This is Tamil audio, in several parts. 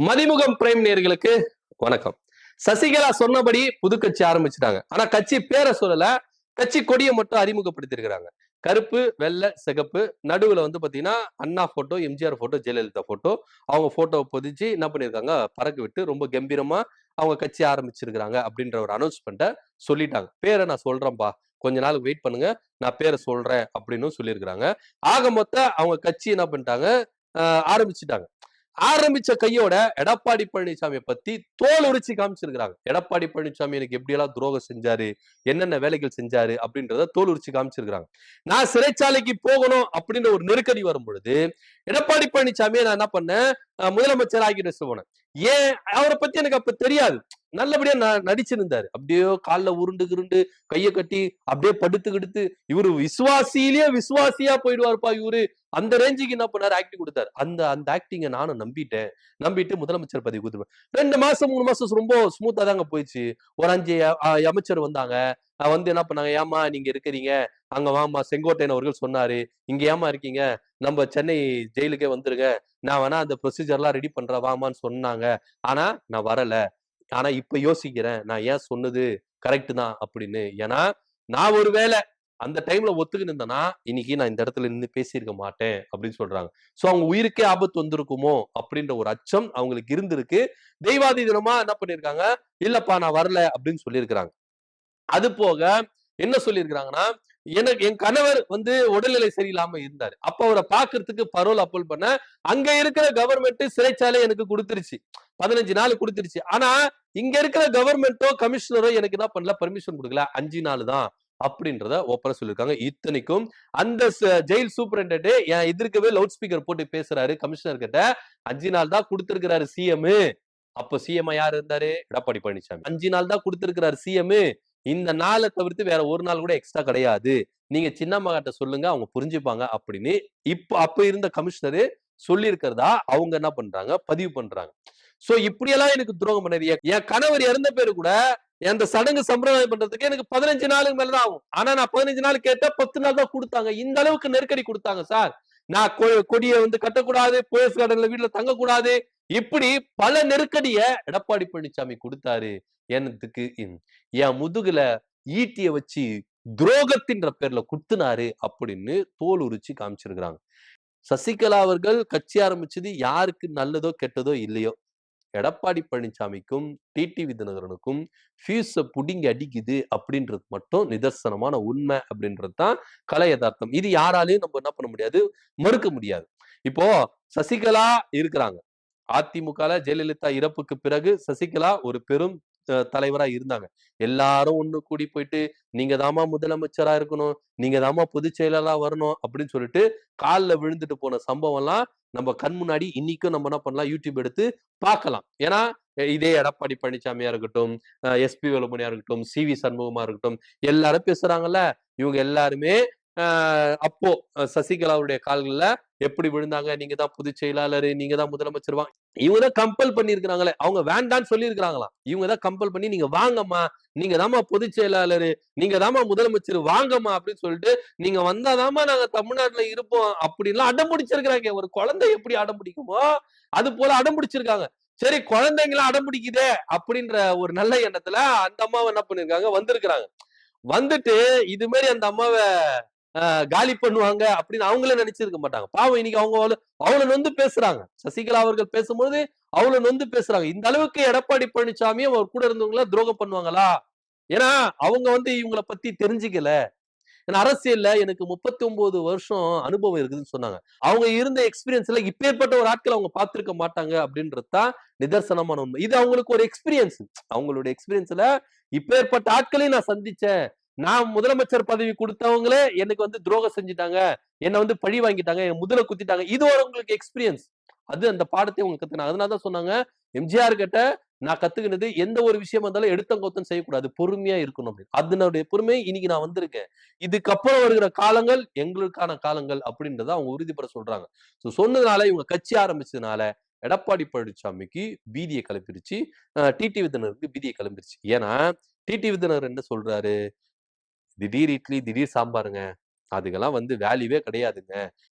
மதிமுகம் பிரைம் நேயர்களுக்கு வணக்கம். சசிகலா சொன்னபடி புது கட்சி ஆரம்பிச்சுட்டாங்க. ஆனா கட்சி பேரை சொல்லல, கட்சி கொடியை மட்டும் அறிமுகப்படுத்திருக்கிறாங்க. கருப்பு, வெள்ளை, சிகப்பு, நடுவுல வந்து பாத்தீங்கன்னா அண்ணா photo, MGR photo, Jayalalithaa photo. அவங்க போட்டோவை பொதிச்சு என்ன பண்ணிருக்காங்க, பறக்க விட்டு ரொம்ப கம்பீரமா அவங்க கட்சி ஆரம்பிச்சிருக்கிறாங்க அப்படின்ற ஒரு அனௌன்ஸ்மெண்ட்டை சொல்லிட்டாங்க. பேரை நான் சொல்றேன்பா, கொஞ்ச நாள் வெயிட் பண்ணுங்க, நான் பேரை சொல்றேன் அப்படின்னு சொல்லியிருக்கிறாங்க. ஆக மொத்த அவங்க கட்சி என்ன பண்ணிட்டாங்க, ஆரம்பிச்சுட்டாங்க. ஆரம்பிச்ச கையோட எடப்பாடி பழனிசாமியை பத்தி தோல் உரிச்சு காமிச்சிருக்கிறாங்க. எடப்பாடி பழனிசாமி எனக்கு எப்படி எல்லாம் துரோகம் செஞ்சாரு, என்னென்ன வேலைகள் செஞ்சாரு அப்படின்றத தோல் உரிச்சு காமிச்சிருக்கிறாங்க. நான் சிறைச்சாலைக்கு போகணும் அப்படின்ற ஒரு நெருக்கடி வரும் பொழுது எடப்பாடி பழனிசாமியை நான் என்ன பண்ணேன், முதலமைச்சர் ஆகிட்டு போனேன். ஏன் அவரை பத்தி எனக்கு அப்ப தெரியாது. நல்லபடியா நடிச்சிருந்தாரு. அப்படியே காலில் உருண்டு கிருண்டு கையை கட்டி அப்படியே படுத்து கிடுத்து இவரு விசுவாசியிலேயே விசுவாசியா போயிடுவாருப்பா இவரு. அந்த ரேஞ்சுக்கு என்ன பண்ணாரு, ஆக்டிங் கொடுத்தாரு. அந்த அந்த ஆக்டிங்க நானும் நம்பிட்டு முதலமைச்சர் பதவி கொடுத்துருவேன். 2 மாசம் 3 மாசம் ரொம்ப ஸ்மூத்தா தாங்க போயிடுச்சு. ஒரு 5 அமைச்சர் வந்தாங்க. வந்து என்ன பண்ணாங்க, ஏமா நீங்க இருக்கிறீங்க, அங்க வாமா, செங்கோட்டையன் அவர்கள் சொன்னாரு, இங்க ஏமா இருக்கீங்க, நம்ம சென்னை ஜெயிலுக்கே வந்துருங்க, நான் வேணா அந்த ப்ரொசீஜர்லாம் ரெடி பண்றேன் வாமான்னு சொன்னாங்க. ஆனா நான் வரல. ஆனா இப்ப யோசிக்கிறேன், நான் ஏன் சொன்னது கரெக்ட் தான் அப்படின்னு. ஏன்னா நான் ஒரு வேலை அந்த டைம்ல ஒத்துக்கிட்டு இருந்தேன்னா இன்னைக்கு நான் இந்த இடத்துல நின்று பேசியிருக்க மாட்டேன் அப்படின்னு சொல்றாங்க. சோ அவங்க உயிருக்கே ஆபத்து வந்திருக்குமோ அப்படின்ற ஒரு அச்சம் அவங்களுக்கு இருந்திருக்கு. தெய்வாதி தினமா என்ன பண்ணிருக்காங்க, இல்லப்பா நான் வரல அப்படின்னு சொல்லியிருக்கிறாங்க. அது போக என்ன சொல்லியிருக்கிறாங்கன்னா, எனக்கு என் கணவர் வந்து உடல்நிலை சரியில்லாம இருந்தாரு. அப்ப அவரை பாக்குறதுக்கு பரோல் அப்பல் பண்ண அங்க இருக்கிற கவர்மெண்ட் சிறைச்சாலை எனக்கு கொடுத்துருச்சு. 15 நாள் கொடுத்துருச்சு. ஆனா இங்க இருக்கிற கவர்மெண்டோ கமிஷனரோ எனக்கு என்ன பண்ணல, பர்மிஷன் கொடுக்கல. 5 நாள் தான் அப்படின்றத ஓப்பனா சொல்லிருக்காங்க. இத்தனைக்கும் அந்த ஜெயில் சூப்பரண்டென்ட் என் எதிர்க்கவே லவுட் ஸ்பீக்கர் போட்டு பேசுறாரு கமிஷனர் கிட்ட. 5 நாள் தான் கொடுத்திருக்கிறாரு சிஎம். அப்ப சிஎம் யார் இருந்தாரு, எடப்பாடி பழனிசாமி. 5 நாள் தான் கொடுத்திருக்கிறாரு சிஎம். இந்த நாளை தவிர்த்து வேற ஒரு நாள் கூட எக்ஸ்ட்ரா கிடையாது. நீங்க சின்னம்மா கிட்ட சொல்லுங்க, அவங்க புரிஞ்சுப்பாங்க அப்படின்னு அப்ப இருந்த கமிஷனரு சொல்லி இருக்கிறதா அவங்க என்ன பண்றாங்க, பதிவு பண்றாங்க. சோ இப்படியெல்லாம் எனக்கு துரோகம் பண்ணாரு. என் கணவர் இறந்த பேரு கூட அந்த சடங்கு சம்பிரதாயம் பண்றதுக்கு எனக்கு 15 நாளுக்கு மேலதான் ஆகும். ஆனா நான் 15 நாள் கேட்டா 10 நாள் தான் கொடுத்தாங்க. இந்த அளவுக்கு நெருக்கடி கொடுத்தாங்க சார். நான் கொடியை வந்து கட்டக்கூடாது, போயஸ் கார்டன்ல வீட்டுல தங்கக்கூடாது, இப்படி பல நெருக்கடிய எடப்பாடி பழனிசாமி கொடுத்தாரு. எனக்கு என் முதுகுல ஈட்டிய வச்சு துரோகத்தின்ற பேர்ல குத்துனாரு அப்படின்னு தோல் உரிச்சு காமிச்சிருக்கிறாங்க. சசிகலா அவர்கள் கட்சி ஆரம்பிச்சது யாருக்கு நல்லதோ கெட்டதோ இல்லையோ, எடப்பாடி பழனிசாமிக்கும் டிடிவி தினகரனுக்கும் ஃபீஸ புடிங்கி அடிக்குது அப்படின்றது மட்டும் நிதர்சனமான உண்மை அப்படின்றது தான் கலை யதார்த்தம். இது யாராலையும் நம்ம என்ன பண்ண முடியாது, மறுக்க முடியாது. இப்போ சசிகலா இருக்கிறாங்க. அதிமுகல ஜெயலலிதா இறப்புக்கு பிறகு சசிகலா ஒரு பெரும் தலைவரா இருந்தாங்க. எல்லாரும் ஒண்ணு கூடி போயிட்டு நீங்க தாமா முதலமைச்சரா இருக்கணும், நீங்க தாமா பொதுச் செயலாளரா வரணும் அப்படின்னு சொல்லிட்டு காலில் விழுந்துட்டு போன சம்பவம் எல்லாம் நம்ம கண் முன்னாடி இன்னைக்கும் நம்ம என்ன பண்ணலாம், யூடியூப் எடுத்து பார்க்கலாம். ஏன்னா இதே எடப்பாடி பழனிசாமியா இருக்கட்டும், எஸ்பி வேலுமணியா இருக்கட்டும், சி.வி. சண்முகமா இருக்கட்டும், எல்லாரும் பேசுறாங்கல்ல. இவங்க எல்லாருமே அப்போ சசிகலாவுடைய கால்கள்ல எப்படி விழுந்தாங்க, நீங்க தான் பொதுச் செயலாளர், நீங்க தான் முதலமைச்சர் வாங்க. இவங்க தான் கம்பல் பண்ணி இருக்கிறாங்களே, அவங்க வேண்டான்னு சொல்லி இருக்கிறாங்களாம். இவங்க தான் கம்பல் பண்ணி நீங்க வாங்கம்மா, நீங்க தாமா பொதுச் செயலாளர், நீங்க தாமா முதலமைச்சர், வாங்கம்மா அப்படின்னு சொல்லிட்டு நீங்க வந்தாதாமா நாங்க தமிழ்நாட்டுல இருப்போம் அப்படின்லாம் அடம் பிடிச்சிருக்கிறாங்க. ஒரு குழந்தை எப்படி அடம் பிடிக்குமோ அது போல அடம் பிடிச்சிருக்காங்க. சரி, குழந்தைங்களாம் அடம் பிடிக்குதே அப்படின்ற ஒரு நல்ல எண்ணத்துல அந்த அம்மாவை என்ன பண்ணிருக்காங்க, வந்திருக்கிறாங்க. வந்துட்டு இது மாதிரி அந்த அம்மாவை காலி பண்ணுவாங்க அப்படின்னு அவங்களே நினைச்சிருக்க மாட்டாங்க. பாவம் இன்னைக்கு அவங்க அவ்வளவு நொந்து பேசுறாங்க. சசிகலா அவர்கள் பேசும்போது அவ்வளவு நொந்து பேசுறாங்க. இந்த அளவுக்கு எடப்பாடி பழனிசாமி அவர் கூட இருந்தவங்கள துரோகம் பண்ணுவாங்களா? ஏன்னா அவங்க வந்து இவங்களை பத்தி தெரிஞ்சுக்கல. ஏன்னா அரசியல்ல எனக்கு 39 வருஷம் அனுபவம் இருக்குதுன்னு சொன்னாங்க. அவங்க இருந்த எக்ஸ்பீரியன்ஸ்ல இப்பேற்பட்ட ஒரு ஆட்கள் அவங்க பார்த்திருக்க மாட்டாங்க அப்படின்றதுதான் நிதர்சனமான உண்மை. இது அவங்களுக்கு ஒரு எக்ஸ்பீரியன்ஸ். அவங்களுடைய எக்ஸ்பீரியன்ஸ்ல இப்பேற்பட்ட ஆட்களையும் நான் சந்திச்சேன். நான் முதலமைச்சர் பதவி கொடுத்தவங்களே எனக்கு வந்து துரோகம் செஞ்சுட்டாங்க, என்ன வந்து பழி வாங்கிட்டாங்க, என் முதல குத்திட்டாங்க. இது ஒரு உங்களுக்கு எக்ஸ்பீரியன்ஸ். அது அந்த பாடத்தை அவங்க கத்துனாங்க. அதனாலதான் சொன்னாங்க, எம்ஜிஆர் கிட்ட நான் கத்துக்கினது எந்த ஒரு விஷயம் வந்தாலும் எடுத்தங்கொத்தம் செய்யக்கூடாது, பொறுமையா இருக்கணும் அப்படின்னு. அதனுடைய பொறுமை இன்னைக்கு நான் வந்திருக்கேன். இதுக்கப்புறம் வருகிற காலங்கள் எங்களுக்கான காலங்கள் அப்படின்றத அவங்க உறுதிப்பட சொல்றாங்க. சொன்னதுனால இவங்க கட்சி ஆரம்பிச்சதுனால எடப்பாடி பழனிசாமிக்கு பீதியை கிளப்பிருச்சு, டிடிவி தினகருக்கு பீதியை கிளம்பிருச்சு. ஏன்னா டிடிவி தினகர் என்ன சொல்றாரு, திடீர் இட்லி திடீர் சாம்பாருங்க, அதுக்கெல்லாம் வந்து வேல்யூவே கிடையாதுங்க.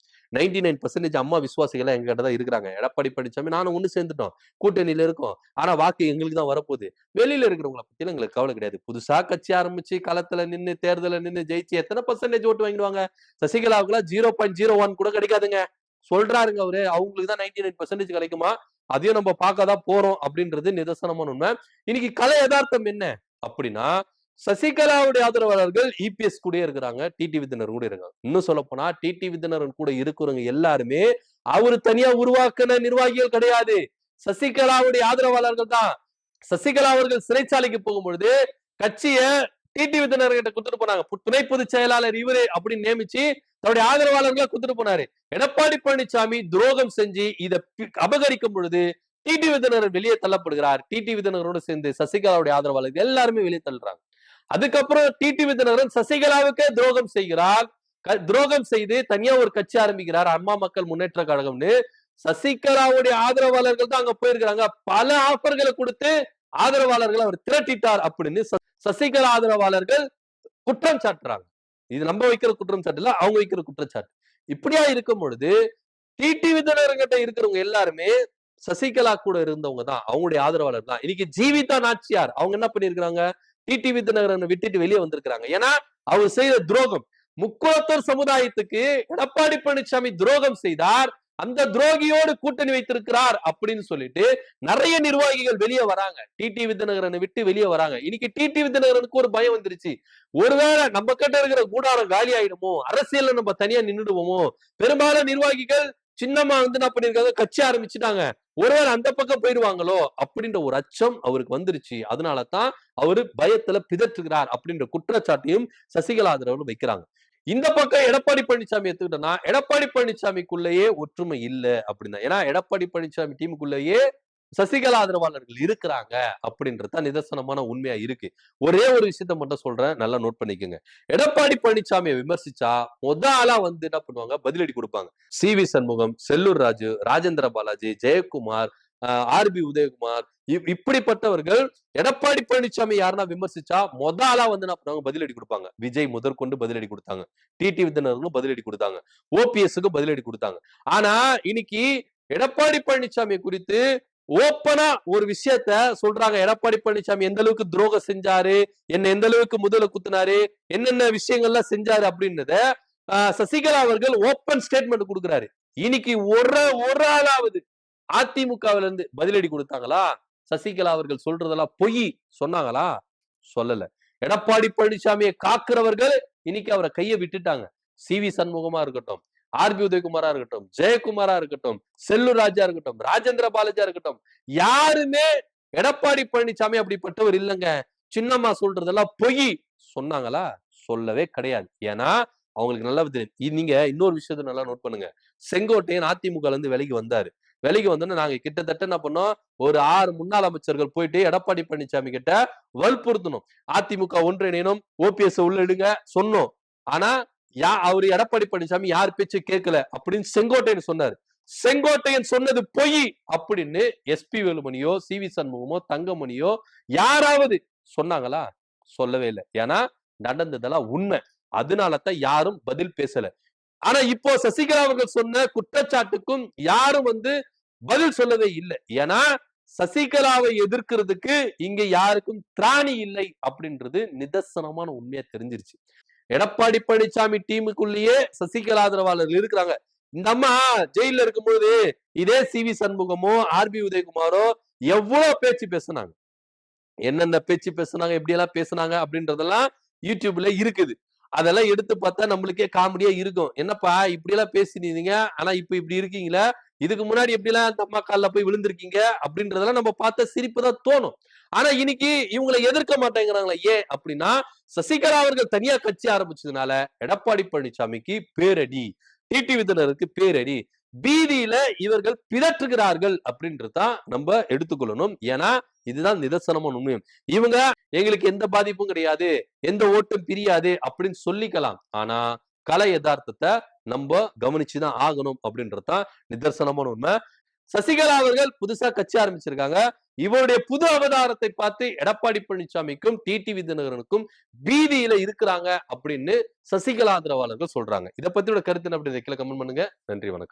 99% அம்மா விசுவாசிகள் எங்க கிட்ட தான் இருக்கிறாங்க. எடப்பாடி பழனிசாமி நானும் ஒண்ணு சேர்ந்துட்டோம். கூட்டணியில இருக்கோம். ஆனா வாக்கு எங்களுக்கு தான் வரப்போகுது. வெளியில இருக்கிறவங்கள பத்தி எங்களுக்கு கவலை கிடையாது. புதுசா கட்சி ஆரம்பிச்சு களத்துல நின்னு தேர்தல நின்னு ஜெயிச்சு எத்தனை பர்சன்டேஜ் ஓட்டு வாங்கிடுவாங்க? சசிகலாவுக்குலாம் 0.01 கூட கிடைக்காதுங்க. சொல்றாருங்க அவரு. அவங்களுக்கு தான் 99% கிடைக்குமா? அதையும் நம்ம பார்க்க தான் போறோம் அப்படின்றது நிதர்சனமான உண்மை. இன்னைக்கு கலை யதார்த்தம் என்ன அப்படின்னா, சசிகலாவுடைய ஆதரவாளர்கள் இபிஎஸ் கூட இருக்கிறாங்க. டிடிவி தினகரன் கூட இருக்காங்க. இன்னும் சொல்ல போனா டிடிவி தினகரன் கூட இருக்கிறவங்க எல்லாருமே அவரு தனியா உருவாக்கின நிர்வாகிகள் கிடையாது. சசிகலாவுடைய ஆதரவாளர்கள் தான். சசிகலா அவர்கள் சிறைச்சாலைக்கு போகும்பொழுது கட்சிய டிடிவி தினகரன் கிட்ட குடுத்துட்டு போனாங்க. துணை பொதுச் செயலாளர் இவரு அப்படின்னு நியமிச்சு தன்னுடைய ஆதரவாளர்களை குடுத்துட்டு போனாரு. எடப்பாடி பழனிசாமி துரோகம் செஞ்சு இதை அபகரிக்கும் பொழுது டிடிவி தினகரன் வெளியே தள்ளப்படுகிறார். டிடிவி தினகரோடு சேர்ந்து சசிகலாவுடைய ஆதரவாளர்கள் எல்லாருமே வெளியே தள்ளுறாங்க. அதுக்கப்புறம் டிடிவி தினகரன் சசிகலாவுக்கே துரோகம் செய்கிறார். துரோகம் செய்து தனியா ஒரு கட்சி ஆரம்பிக்கிறார், அம்மா மக்கள் முன்னேற்ற கழகம்னு. சசிகலாவுடைய ஆதரவாளர்கள் தான் அங்க போயிருக்கிறாங்க. பல ஆஃபர்களை கொடுத்து ஆதரவாளர்கள் அவர் திரட்டிட்டார் அப்படின்னு சசிகலா ஆதரவாளர்கள் குற்றம் சாட்டுறாங்க. இது நம்ம வைக்கிற குற்றம் சாட்டு இல்ல, அவங்க வைக்கிற குற்றச்சாட்டு. இப்படியா இருக்கும் பொழுது டிடிவி தினகரன் கிட்ட இருக்கிறவங்க எல்லாருமே சசிகலா கூட இருந்தவங்க தான், அவங்களுடைய ஆதரவாளர் தான். இன்னைக்கு ஜீவிதா நாச்சியார் அவங்க என்ன பண்ணிருக்காங்க? டிடிவி தினகரனை விட்டுட்டு வெளியே வந்திருக்கிறாங்க. ஏன்னா அவர் செய்த துரோகம். முக்குளத்தூர் சமுதாயத்துக்கு எடப்பாடி பழனிசாமி துரோகம் செய்தார், அந்த துரோகியோடு கூட்டணி வைத்திருக்கிறார் அப்படின்னு சொல்லிட்டு நிறைய நிர்வாகிகள் வெளியே வராங்க. டிடிவி தினகரனை விட்டு வெளியே வராங்க. இன்னைக்கு டிடிவி தினகரனுக்கு ஒரு பயம் வந்துருச்சு. ஒருவேளை நம்ம கிட்ட இருக்கிற கூடாரம் காலி ஆயிடுமோ, அரசியல்ல நம்ம தனியா நின்றுடுவோமோ. பெரும்பாலும் நிர்வாகிகள் சின்னமா என்ன பண்ணிருக்காங்க, கட்சி ஆரம்பிச்சுட்டாங்க. ஒருவேளை அந்த பக்கம் போயிடுவாங்களோ அப்படின்ற ஒரு அச்சம் அவருக்கு வந்துருச்சு. அதனாலதான் அவரு பயத்துல பிதற்றுகிறார் அப்படின்ற குற்றச்சாட்டையும் சசிகலா ஆதரவு வைக்கிறாங்க. இந்த பக்கம் எடப்பாடி பழனிசாமி எடுத்துக்கிட்டோம்னா, எடப்பாடி பழனிசாமிக்குள்ளேயே ஒற்றுமை இல்ல அப்படின்னா, ஏன்னா எடப்பாடி பழனிசாமி டீமுக்குள்ளேயே சசிகலா ஆதரவாளர்கள் இருக்கிறாங்க அப்படின்றது நிதர்சனமான உண்மையா இருக்கு. ஒரே ஒரு விஷயத்த மட்டும் சொல்றேன், நல்லா நோட் பண்ணிக்கோங்க. எடப்பாடி பழனிசாமியை விமர்சிச்சா ஆளா என்ன பண்ணுவாங்க, பதிலடி கொடுப்பாங்க. சி.வி. சண்முகம், செல்லூர் ராஜு, ராஜேந்திர பாலாஜி, ஜெயக்குமார், ஆர்.பி. உதயகுமார், இப்படிப்பட்டவர்கள் எடப்பாடி பழனிசாமி யாருன்னா விமர்சிச்சா ஆளா என்ன பண்ணுவாங்க, பதிலடி கொடுப்பாங்க. விஜய் முதற்கொண்டு பதிலடி கொடுத்தாங்க. டிடிவி தினகரனும் பதிலடி கொடுத்தாங்க. ஓபிஎஸ்க்கு பதிலடி கொடுத்தாங்க. ஆனா இன்னைக்கு எடப்பாடி பழனிசாமி குறித்து ஓப்பனா ஒரு விஷயத்த சொல்றாங்க. எடப்பாடி பழனிசாமி எந்த அளவுக்கு துரோகம் செஞ்சாரு, என்ன எந்த அளவுக்கு முதல குத்துனாரு, என்னென்ன விஷயங்கள்லாம் செஞ்சாரு அப்படின்றத சசிகலா அவர்கள் ஓப்பன் ஸ்டேட்மெண்ட் கொடுக்கிறாரு. இன்னைக்கு ஒரு ஆளாவது அதிமுகவில இருந்து பதிலடி கொடுத்தாங்களா? சசிகலா அவர்கள் சொல்றதெல்லாம் பொய் சொன்னாங்களா? சொல்லல. எடப்பாடி பழனிசாமியை காக்குறவர்கள் இன்னைக்கு அவரை கையை விட்டுட்டாங்க. சி.வி. சண்முகமா இருக்கட்டும், ஆர்.பி. உதயகுமாரா இருக்கட்டும், ஜெயக்குமாரா இருக்கட்டும், செல்லூர் ராஜா இருக்கட்டும், ராஜேந்திர பாலாஜா இருக்கட்டும், யாருமே எடப்பாடி பழனிசாமி அப்படிப்பட்டவர் இல்லைங்க. சின்னம்மா சொல்றதெல்லாம் பொய் சொன்னாங்களா? சொல்லவே கிடையாது. ஏன்னா அவங்களுக்கு நல்லா தெரியும். நீங்க இன்னொரு விஷயத்த நல்லா நோட் பண்ணுங்க. செங்கோட்டையன் அதிமுக இருந்து விலகி வந்தாரு. விலகி வந்தோன்னு நாங்க கிட்டத்தட்ட என்ன பண்ணோம், ஒரு 6 முன்னாள் அமைச்சர்கள் போயிட்டு எடப்பாடி பழனிசாமி கிட்ட வற்புறுத்தணும். அதிமுக ஒன்றிணையணும், ஓபிஎஸ் உள்ள இடுங்க சொன்னோம். ஆனா அவரு எடப்பாடி பழனிசாமி யார் பேச்சு கேட்கல அப்படின்னு செங்கோட்டையன் சொன்னாரு. செங்கோட்டையன் சொன்னது பொய் அப்படின்னு எஸ்.பி. வேலுமணியோ, சி.வி. சண்முகமோ, தங்கமணியோ யாராவது சொன்னாங்களா? சொல்லவே இல்லை. ஏன்னா நடந்ததெல்லாம் உண்மை. அதனாலதான் யாரும் பதில் பேசல. ஆனா இப்போ சசிகலா அவர்கள் சொன்ன குற்றச்சாட்டுக்கும் யாரும் பதில் சொல்லவே இல்லை. ஏன்னா சசிகலாவை எதிர்க்கிறதுக்கு இங்க யாருக்கும் திராணி இல்லை அப்படின்றது நிதர்சனமான உண்மையா தெரிஞ்சிருச்சு. எடப்பாடி பழனிசாமி டீமுக்குள்ளேயே சசிகலா ஆதரவாளர்கள் இருக்கிறாங்க. இந்த அம்மா ஜெயில இருக்கும்போது இதே சி.வி. சண்முகமோ, ஆர்.பி. உதயகுமாரோ எவ்வளவு பேச்சு பேசினாங்க, என்னென்ன பேச்சு பேசினாங்க, எப்படி எல்லாம் பேசினாங்க அப்படின்றதெல்லாம் யூடியூப்ல இருக்குது. அதெல்லாம் எடுத்து பார்த்தா நம்மளுக்கே காமெடியா இருக்கும். என்னப்பா இப்படி எல்லாம் பேசினீங்க, ஆனா இப்ப இப்படி இருக்கீங்களா, இதுக்கு முன்னாடி எப்படி எல்லாம் அந்த அம்மா கால்ல போய் விழுந்திருக்கீங்க அப்படின்றதெல்லாம் நம்ம பார்த்த சிரிப்பு தான் தோணும். ஆனா இன்னைக்கு இவங்களை எதிர்க்க மாட்டேங்கிறாங்களா? ஏன் அப்படின்னா சசிகலா அவர்கள் தனியா கட்சி ஆரம்பிச்சதுனால எடப்பாடி பழனிசாமிக்கு பேரடி, டிடிவி தினகரனுக்கு பேரடி, பீதியில இவர்கள் பிதற்றுகிறார்கள் அப்படின்றதான் நம்ம எடுத்துக்கொள்ளணும். ஏன்னா இதுதான் நிதர்சனமான உண்மையும். இவங்க எங்களுக்கு எந்த பாதிப்பும் கிடையாது, எந்த ஓட்டும் பிரியாது அப்படின்னு சொல்லிக்கலாம். ஆனா கலை யதார்த்தத்தை நம்ம கவனிச்சுதான் ஆகணும் அப்படின்றதுதான் நிதர்சனமான உண்மை. சசிகலா அவர்கள் புதுசா கட்சி ஆரம்பிச்சிருக்காங்க. இவருடைய புது அவதாரத்தை பார்த்து எடப்பாடி பழனிசாமிக்கும் டிடிவி தினகரனுக்கும் பீதியில இருக்கிறாங்க அப்படின்னு சசிகலா ஆதரவாளர்கள் சொல்றாங்க. இதை பத்தியோட கருத்து என்ன அப்படி கீழே கமெண்ட் பண்ணுங்க. நன்றி, வணக்கம்.